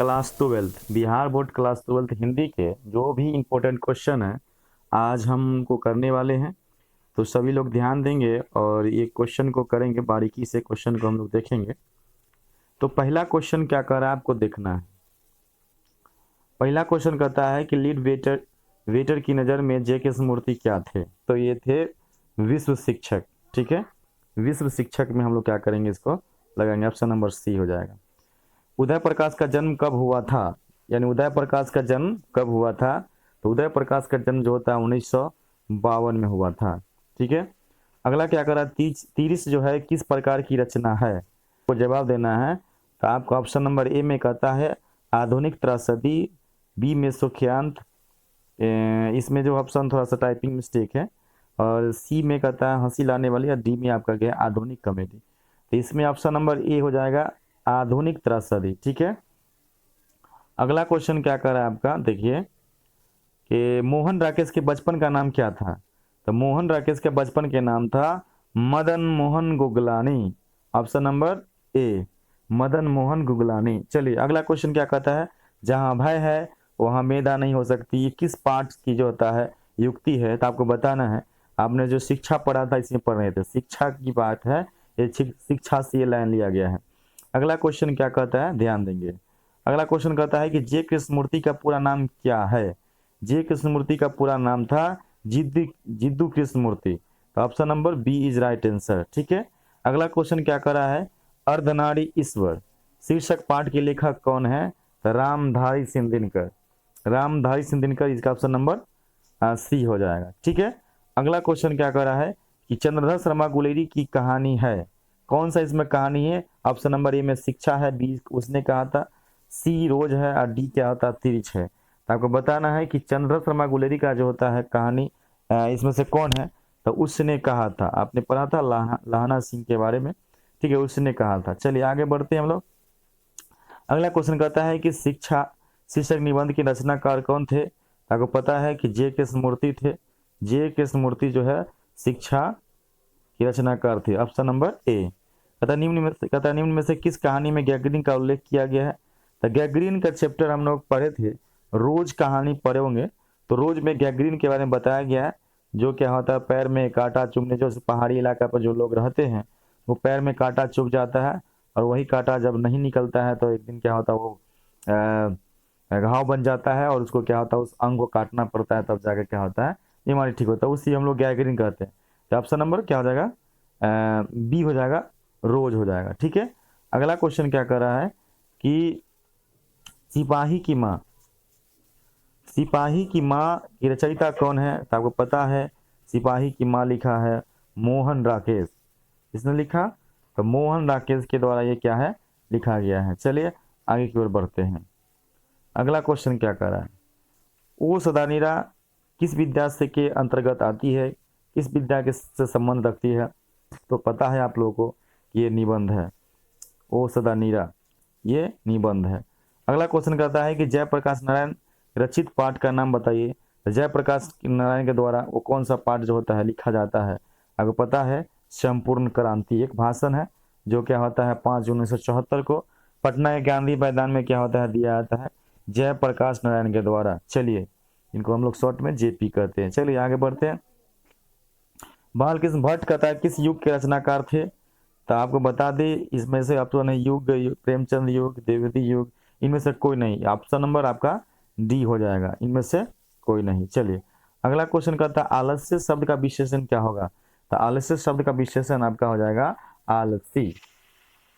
Class 12 Bihar board class 12 Hindi के जो भी इम्पोर्टेंट क्वेश्चन है आज हमको करने वाले हैं। तो सभी लोग ध्यान देंगे और ये क्वेश्चन को करेंगे, बारीकी से क्वेश्चन को हम लोग देखेंगे। तो पहला क्वेश्चन क्या कर रहा है आपको देखना है। पहला क्वेश्चन कहता है कि लीड वेटर वेटर की नज़र में जे के मूर्ति क्या थे। तो ये थे विश्व शिक्षक। ठीक है, विश्व शिक्षक में हम लोग क्या करेंगे, इसको लगाएंगे। ऑप्शन नंबर सी हो जाएगा। उदय प्रकाश का जन्म कब हुआ था, यानी उदय प्रकाश का जन्म कब हुआ था। तो उदय प्रकाश का जन्म जो होता है 1952 में हुआ था। ठीक है, अगला क्या करा, तीरिस जो है किस प्रकार की रचना है, को जवाब देना है। तो आपको ऑप्शन नंबर ए में कहता है आधुनिक त्रासदी, बी में सुख्यान्त, इसमें जो ऑप्शन थोड़ा सा टाइपिंग मिस्टेक है, और सी में कहता है हंसी लाने वाली, और डी में आपका गया आधुनिक कॉमेडी। तो इसमें ऑप्शन नंबर ए हो जाएगा आधुनिक त्रासदी। ठीक है, अगला क्वेश्चन क्या कर रहा है आपका, देखिए कि मोहन राकेश के बचपन का नाम क्या था। तो मोहन राकेश के बचपन के नाम था मदन मोहन गुगलानी। ऑप्शन नंबर ए, मदन मोहन गुगलानी। चलिए अगला क्वेश्चन क्या कहता है, जहां भय है वहां मेधा नहीं हो सकती, ये किस पाठ की जो होता है युक्ति है। तो आपको बताना है, आपने जो शिक्षा पढ़ा था इसमें पढ़ रहे थे, शिक्षा की बात है, ये शिक्षा से ये लाइन लिया गया है। अगला क्वेश्चन क्या कहता है, ध्यान देंगे। अगला क्वेश्चन कहता है कि जे कृष्णमूर्ति का पूरा नाम क्या है। जे कृष्णमूर्ति का पूरा नाम था जिद्दू कृष्णमूर्ति। तो option number B is right answer. ठीक है, अगला क्वेश्चन क्या कर रहा है, अर्धनारी ईश्वर शीर्षक पाठ के लेखक कौन है। तो रामधारी सिंह दिनकर। रामधारी सिंह दिनकर, इसका ऑप्शन नंबर सी हो जाएगा। ठीक है, अगला क्वेश्चन क्या कर रहा है कि चंद्रधर शर्मा गुलेरी की कहानी है, कौन सा इसमें कहानी है। ऑप्शन नंबर ए में शिक्षा है, बी उसने कहा था, सी रोज है, और डी क्या होता है तिरछ है। तो आपको बताना है कि चंद्रधर शर्मा गुलेरी का जो होता है कहानी इसमें से कौन है। तो उसने कहा था, आपने पढ़ा था लाहना सिंह के बारे में। ठीक है, उसने कहा था। चलिए आगे बढ़ते हैं हम लोग। अगला क्वेश्चन कहता है कि शिक्षा शीर्षक निबंध के रचनाकार कौन थे। आपको पता है कि जे के मूर्ति थे। जे के मूर्ति जो है शिक्षा की रचनाकार थे। ऑप्शन नंबर ए। निम्न में से किस कहानी में गैगरीन का उल्लेख किया गया है। तो गैगरीन का चैप्टर हम लोग पढ़े थे, रोज कहानी पढ़े होंगे। तो रोज में गैगरीन के बारे में बताया गया है, जो क्या होता है पैर में कांटा चुभने, जो पहाड़ी इलाका पर जो लोग रहते हैं वो पैर में कांटा चुभ जाता है, और वही कांटा जब नहीं निकलता है तो एक दिन क्या होता है वो घाव बन जाता है, और उसको क्या होता है उस अंग को काटना पड़ता है, तब जाकर क्या होता है बीमारी ठीक होता है, उसी हम लोग गैगरीन कहते हैं। तो ऑप्शन नंबर क्या हो जाएगा, बी हो जाएगा, रोज हो जाएगा। ठीक है, अगला क्वेश्चन क्या कर रहा है कि सिपाही की माँ, सिपाही की माँ की रचयिता कौन है। तो आपको पता है सिपाही की माँ लिखा है मोहन राकेश, इसने लिखा। तो मोहन राकेश के द्वारा ये क्या है लिखा गया है। चलिए आगे की ओर बढ़ते हैं। अगला क्वेश्चन क्या कर रहा है, ओ सदानीरा किस विद्या से के अंतर्गत आती है, किस विद्या के से संबंध रखती है। तो पता है आप लोगों को कि ये निबंध है, ओ सदा नीरा ये निबंध है। अगला क्वेश्चन कहता है कि जयप्रकाश नारायण रचित पाठ का नाम बताइए। तो जयप्रकाश नारायण के द्वारा वो कौन सा पाठ जो होता है लिखा जाता है। आपको पता है संपूर्ण क्रांति एक भाषण है, जो क्या होता है 5 जून 1974 को पटना के गांधी मैदान में क्या होता है दिया जाता है जयप्रकाश नारायण के द्वारा। चलिए इनको हम लोग शॉर्ट में जेपी कहते हैं। चलिए आगे बढ़ते हैं। बालकृष्ण भट्ट कहता है किस युग के रचनाकार थे। तो आपको बता दें इसमें से ऑप्शन है युग, प्रेमचंद युग, द्विवेदी युग, इनमें से कोई नहीं। ऑप्शन नंबर आपका डी हो जाएगा, इनमें से कोई नहीं। चलिए अगला क्वेश्चन कहता है आलस्य शब्द का विशेषण क्या होगा। तो आलस्य शब्द का विशेषण आपका हो जाएगा आलसी।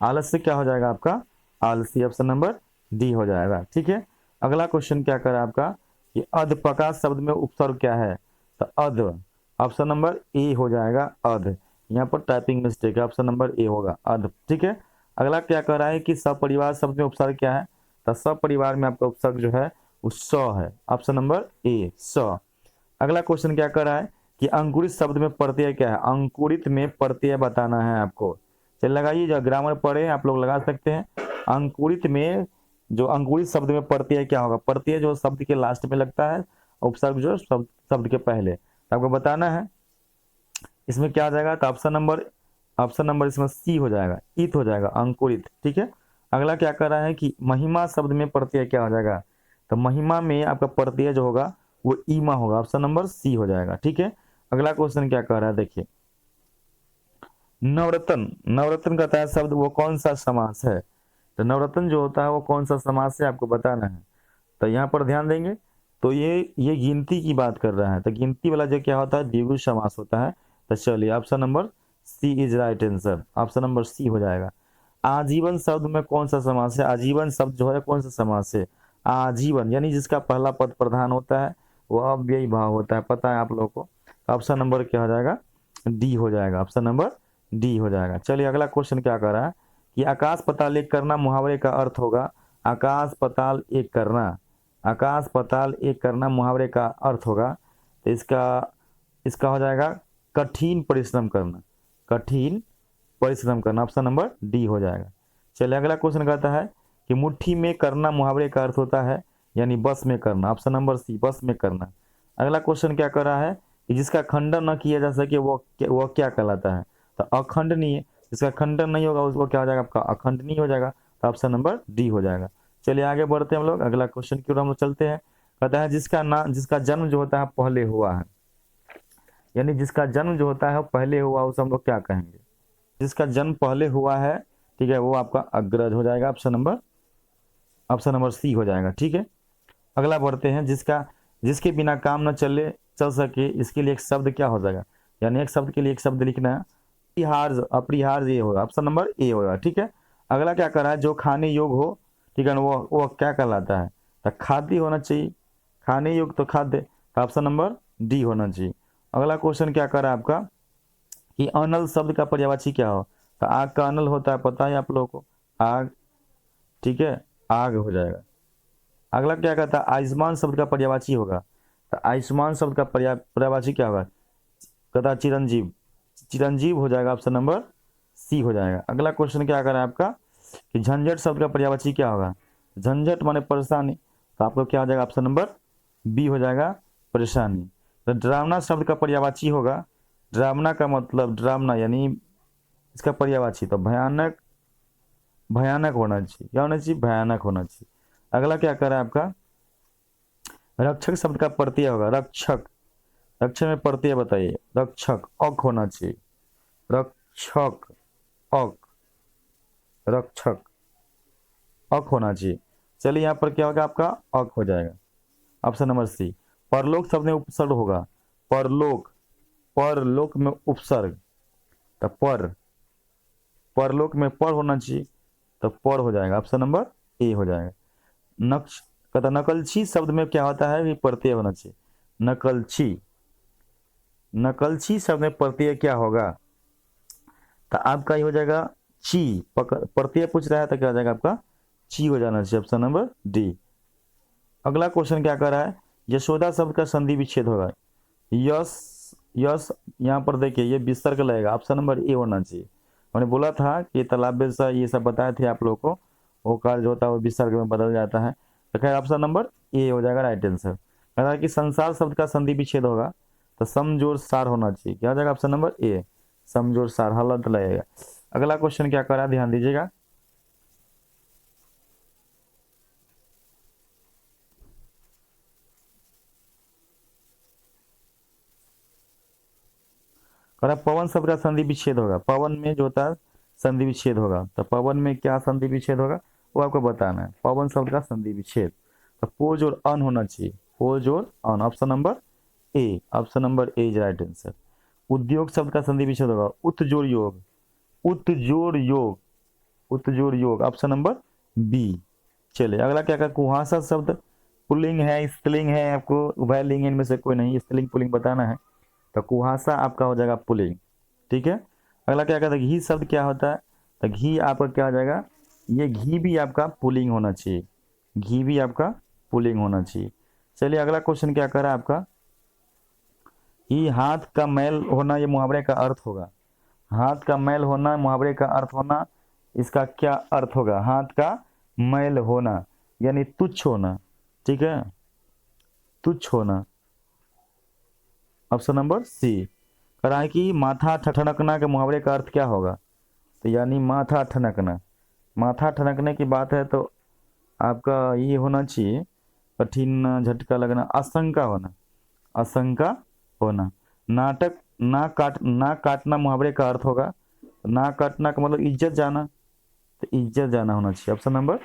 आलस्य क्या हो जाएगा आपका आलसी, ऑप्शन नंबर डी हो जाएगा। ठीक है, अगला क्वेश्चन क्या कर आपका कि अधपका शब्द में उपसर्ग क्या है। तो अध, ऑप्शन नंबर ए हो जाएगा अध, यहाँ पर टाइपिंग मिस्टेक है, ऑप्शन नंबर ए होगा अध। ठीक है, अगला क्या कह रहा है कि सपरिवार शब्द में उपसर्ग क्या है। तो सपरिवार में आपका उपसर्ग जो है वो स है, ऑप्शन नंबर ए स। अगला क्वेश्चन क्या कर रहा है कि अंकुरित शब्द में प्रत्यय क्या है। अंकुरित में प्रत्यय बताना है आपको। चल लगाइए, जो ग्रामर पढ़े आप लोग लगा सकते हैं। अंकुरित में जो अंकुरित शब्द में प्रत्यय क्या होगा, प्रत्यय जो शब्द के लास्ट में लगता है, उपसर्ग जो शब्द के पहले। तो आपको बताना है इसमें क्या आ जाएगा। तो ऑप्शन नंबर इसमें सी हो जाएगा, ईत हो जाएगा अंकुरित। ठीक है, अगला क्या कर रहा है कि महिमा शब्द में प्रत्यय क्या हो जाएगा, तो महिमा में आपका प्रत्यय जो होगा वो ईमा होगा, ऑप्शन नंबर सी हो जाएगा। ठीक है, अगला क्वेश्चन क्या कर रहा है देखिए, नवरत्न, नवरत्न का तय शब्द वो कौन सा समास है, तो नवरत्न जो होता है वो कौन सा समास है आपको बताना है। तो यहाँ पर ध्यान देंगे तो ये गिनती की बात कर रहा है, तो गिनती वाला जो क्या होता है द्विगु समास होता है। तो चलिए option number C is right answer, option number C हो जाएगा। आजीवन शब्द में कौन सा समास है, आजीवन शब्द जो है कौन सा समास है, आजीवन यानी जिसका पहला पद प्रधान होता है वो अव्ययी भाव होता है, पता है आप लोगों को। ऑप्शन नंबर क्या हो जाएगा, डी हो जाएगा, ऑप्शन नंबर डी हो जाएगा। चलिए अगला क्वेश्चन क्या कर रहा है कि आकाश पाताल एक करना मुहावरे का अर्थ होगा, आकाश पाताल एक करना, आकाश पाताल एक करना मुहावरे का अर्थ होगा, तो इसका इसका हो जाएगा कठिन परिश्रम करना, कठिन परिश्रम करना, ऑप्शन नंबर डी हो जाएगा। चलिए अगला क्वेश्चन कहता है कि मुट्ठी में करना मुहावरे का अर्थ होता है यानी बस में करना, ऑप्शन नंबर सी बस में करना। अगला क्वेश्चन क्या कर रहा है कि जिसका खंडन न किया जा सके वो क्या कहलाता है, तो अखंडनीय, जिसका खंडन नहीं होगा उसको क्या हो जाएगा आपका अखंडनीय हो जाएगा, तो ऑप्शन नंबर डी हो जाएगा। चलिए आगे बढ़ते हैं हम लोग, अगला क्वेश्चन की ओर हम लोग चलते हैं। कहता है जिसका जन्म जो होता है पहले हुआ है, यानी जिसका जन्म जो होता है पहले हुआ उसे हम लोग क्या कहेंगे, जिसका जन्म पहले हुआ है, ठीक है, वो आपका अग्रज हो जाएगा, ऑप्शन नंबर सी हो जाएगा। ठीक है, अगला बढ़ते हैं, जिसके बिना काम न चल सके, इसके लिए एक शब्द क्या हो जाएगा, यानी एक शब्द के लिए एक शब्द लिखना है, अपरिहार्य ये होगा, ऑप्शन नंबर ए होगा। ठीक है, अगला क्या कर रहा है, जो खाने योग्य हो, ठीक है ना, वो क्या कहलाता है, तो खाद्य होना चाहिए, खाने योग्य तो खाद्य, तो ऑप्शन नंबर डी होना चाहिए। अगला क्वेश्चन क्या कर रहा है आपका कि अनल शब्द का पर्यायवाची क्या हो, तो आग का अनल होता है, पता है आप लोगों को, आग, ठीक है, आग हो जाएगा। अगला क्या कहता है आयुष्मान शब्द का पर्यायवाची होगा, तो आयुष्मान शब्द का पर्यायवाची क्या होगा, कहता चिरंजीव, चिरंजीव हो जाएगा, ऑप्शन नंबर सी हो जाएगा। अगला क्वेश्चन क्या कर रहा है आपका कि झंझट शब्द का पर्यायवाची क्या होगा, झंझट माने परेशानी, तो आपको क्या हो जाएगा, ऑप्शन नंबर बी हो जाएगा, परेशानी। तो डरावना शब्द का पर्यायवाची होगा, डरावना का मतलब डरावना यानी इसका पर्यायवाची तो भयानक, भयानक होना चाहिए, क्या होना चाहिए, भयानक होना चाहिए। अगला क्या कर रहा है आपका रक्षक शब्द का प्रत्यय होगा, रक्षक, रक्षक में प्रत्यय बताइए, रक्षक अक होना चाहिए, रक्षक अक, रक्षक अक होना चाहिए। चलिए यहाँ पर क्या होगा आपका अक हो जाएगा, ऑप्शन नंबर सी। परलोक शब्द में उपसर्ग होगा, परलोक, परलोक में उपसर्ग, तो परलोक में पर होना चाहिए, तो पर हो जाएगा, ऑप्शन नंबर ए हो जाएगा। नक्श कहता नकलछी शब्द में क्या होता है, ये प्रत्यय होना चाहिए, नकलछी, नकलछी शब्द में प्रत्यय क्या होगा, तो आपका ये हो जाएगा ची, प्रत्यय पूछ रहा है तो क्या हो जाएगा आपका ची हो जाना चाहिए, ऑप्शन नंबर डी। अगला क्वेश्चन क्या कर रहा है यशोदा शब्द का संधि विच्छेद होगा, यस, यस यहाँ पर देखिए ये विसर्ग लगेगा, ऑप्शन नंबर ए होना चाहिए। मैंने बोला था कि तालाब से ये सब बताए थे आप लोगों को, वो कार्य जो होता है वो विसर्ग में बदल जाता है, तो खैर ऑप्शन नंबर ए हो जाएगा राइट आंसर। कह रहा है कि संसार शब्द का संधि विच्छेद होगा, तो समजोर सार होना चाहिए, क्या हो जाएगा ऑप्शन नंबर ए, समजोर सार, हलंत लगेगा। अगला क्वेश्चन क्या कर रहा है ध्यान दीजिएगा, कह पवन शब्द का संधि विच्छेद होगा, पवन में जो होता है संधि विच्छेद होगा, तो पवन में क्या संधि विच्छेद होगा वो आपको बताना है, पवन शब्द का संधि विच्छेद, तो पोज और अन होना चाहिए, पोज और अन, option number A, option number A is right answer. उद्योग शब्द का संधि विच्छेद होगा, उत्जोड़ योग, उत्जोड़ योग, उत्जोड़ योग, ऑप्शन नंबर बी। चलिए अगला क्या कुहासा शब्द पुल्लिंग है स्त्रीलिंग है, आपको उभय लिंग इनमें से कोई नहीं, स्त्रीलिंग पुल्लिंग बताना है, तो कुहासा आपका हो जाएगा पुल्लिंग। ठीक है, अगला क्या कहता है घी शब्द क्या होता है, तो घी आपका क्या हो जाएगा, ये घी भी आपका पुल्लिंग होना चाहिए, घी भी आपका पुल्लिंग होना चाहिए। चलिए अगला क्वेश्चन क्या कर रहा है आपका कि हाथ का मैल होना ये मुहावरे का अर्थ होगा, हाथ का मैल होना मुहावरे का अर्थ होना, इसका क्या अर्थ होगा, हाथ का मैल होना यानी तुच्छ होना, ठीक है, तुच्छ होना, ऑप्शन नंबर सी। करा है कि माथा ठठनकना के मुहावरे का अर्थ क्या होगा, तो यानी माथा ठनकना, माथा ठनकने की बात है तो आपका ये होना चाहिए, कठिन झटका लगना, आशंका होना, आशंका होना। नाटक, ना काटना मुहावरे का अर्थ होगा, ना काटना का मतलब इज्जत जाना, तो इज्जत जाना होना चाहिए, ऑप्शन नंबर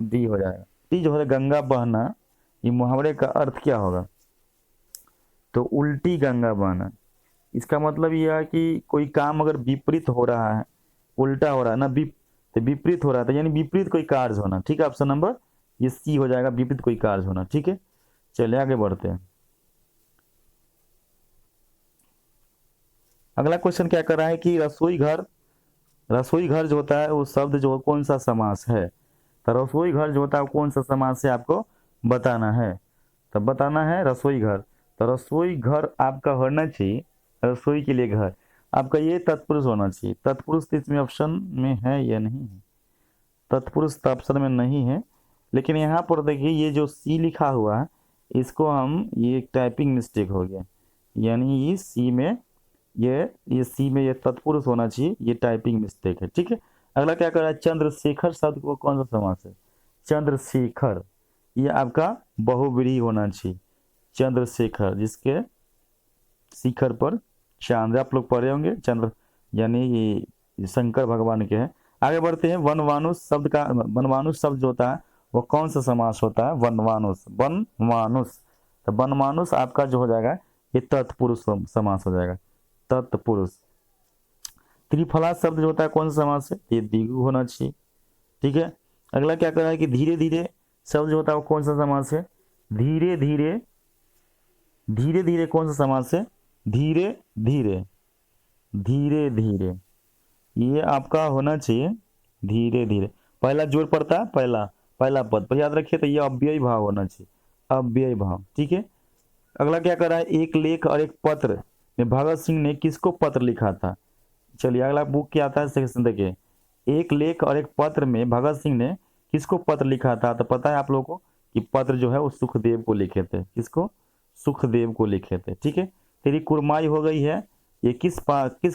डी हो जाएगा। डी जो है गंगा बहना, ये मुहावरे का अर्थ क्या होगा, तो उल्टी गंगा बहना। इसका मतलब यह है कि कोई काम अगर विपरीत हो रहा है, उल्टा हो रहा है ना, तो विपरीत हो रहा था, यानी विपरीत कोई कार्य होना। ठीक है, ऑप्शन नंबर ये सी हो जाएगा, विपरीत कोई कार्य होना। ठीक है, चलिए आगे बढ़ते हैं। अगला क्वेश्चन क्या कर रहा है कि रसोई घर जो होता है वो शब्द जो कौन सा समास है, तो रसोई घर जो होता है वो कौन सा समास है आपको बताना है। तो बताना है रसोई घर, तो रसोई घर आपका होना चाहिए, रसोई के लिए घर आपका ये तत्पुरुष होना चाहिए। तत्पुरुष तो इसमें ऑप्शन में है या नहीं है, तत्पुरुष तो ऑप्शन में नहीं है, लेकिन यहाँ पर देखिए ये जो सी लिखा हुआ है इसको हम, ये टाइपिंग मिस्टेक हो गया, यानी ये सी में ये सी में ये तत्पुरुष होना चाहिए, ये टाइपिंग मिस्टेक है। ठीक है, अगला क्या कर रहा है, चंद्रशेखर शब्द को कौन सा समास है, चंद्रशेखर ये आपका बहुव्रीहि होना चाहिए। चंद्रशेखर जिसके शिखर पर चांद, आप लोग पढ़े होंगे, चंद्र यानी ये शंकर भगवान के हैं। आगे बढ़ते हैं, वनवानुस शब्द का, वनवानुस शब्द जो होता है वो कौन सा समास होता है, वनवानुस, वनवानुस। तो वनवानुस आपका जो हो जाएगा ये तत्पुरुष समास हो जाएगा, तत्पुरुष। त्रिफला शब्द जो होता है कौन सा समास है, ये द्विगु होना चाहिए। ठीक है, अगला क्या कर रहा है कि धीरे धीरे शब्द जो होता है वो कौन सा समास है, धीरे धीरे, धीरे धीरे कौन सा समास है, धीरे धीरे, धीरे धीरे ये आपका होना चाहिए, धीरे धीरे। पहला जोड़ पड़ता है, पहला पद पर याद रखिए, तो ये अव्ययी भाव होना चाहिए, अव्ययी भाव। ठीक है, अगला क्या कर रहा है, एक लेख और एक पत्र में भगत सिंह ने किसको पत्र लिखा था। चलिए अगला बुक क्या आता है सेक्शन देखिए, एक लेख और एक पत्र में भगत सिंह ने किसको पत्र लिखा था, तो पता है आप लोगों को कि पत्र जो है वो सुखदेव को लिखे थे, किसको, सुखदेव को लिखे थे। ठीक है, तेरी कुरमाई हो गई है, ये किस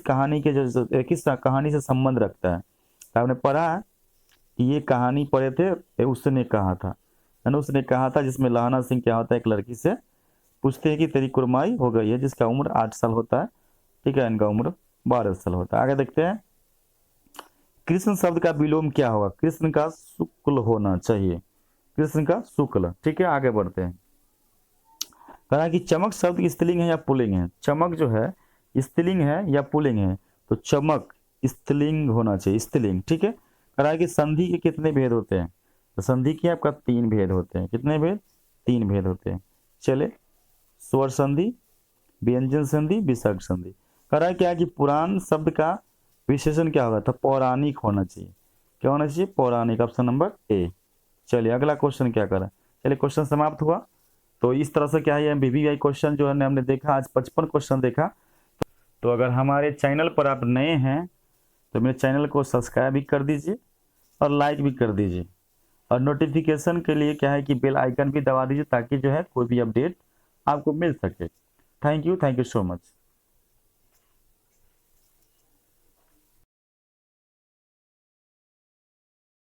कहानी के किस कहानी से संबंध रखता है, तो आपने पढ़ा कि ये कहानी पढ़े थे, उसने कहा था, है ना, उसने कहा था, जिसमें लहाना सिंह क्या होता है, एक लड़की से पूछते हैं कि तेरी कुरमाई हो गई है, जिसका उम्र 8 साल होता है। ठीक है, इनका उम्र 12 साल होता है। आगे देखते हैं, कृष्ण शब्द का विलोम क्या होगा, कृष्ण का शुक्ल होना चाहिए, कृष्ण का शुक्ल। ठीक है, आगे बढ़ते हैं। कहा कि चमक शब्द स्त्रीलिंग है या पुल्लिंग है, चमक जो है स्त्रीलिंग है या पुल्लिंग है, तो चमक स्त्रीलिंग होना चाहिए, स्त्रीलिंग। ठीक है, कहा कि संधि के कितने भेद होते हैं, तो संधि के आपका 3 भेद होते हैं, कितने भेद, 3 भेद होते हैं। चले, स्वर संधि, व्यंजन संधि, विसर्ग संधि। कह रहा है क्या कि पुराण शब्द का विशेषण क्या होगा, था पौराणिक होना चाहिए, क्या होना चाहिए, पौराणिक, ऑप्शन नंबर ए। चलिए अगला क्वेश्चन क्या करा, चलिए क्वेश्चन समाप्त हुआ। तो इस तरह से क्या है, बीबीआई क्वेश्चन जो है हमने देखा, आज 55 क्वेश्चन देखा। तो अगर हमारे चैनल पर आप नए हैं तो मेरे चैनल को सब्सक्राइब भी कर दीजिए और लाइक भी कर दीजिए, और नोटिफिकेशन के लिए क्या है कि बेल आइकन भी दबा दीजिए, ताकि जो है कोई भी अपडेट आपको मिल सके। Thank you so much.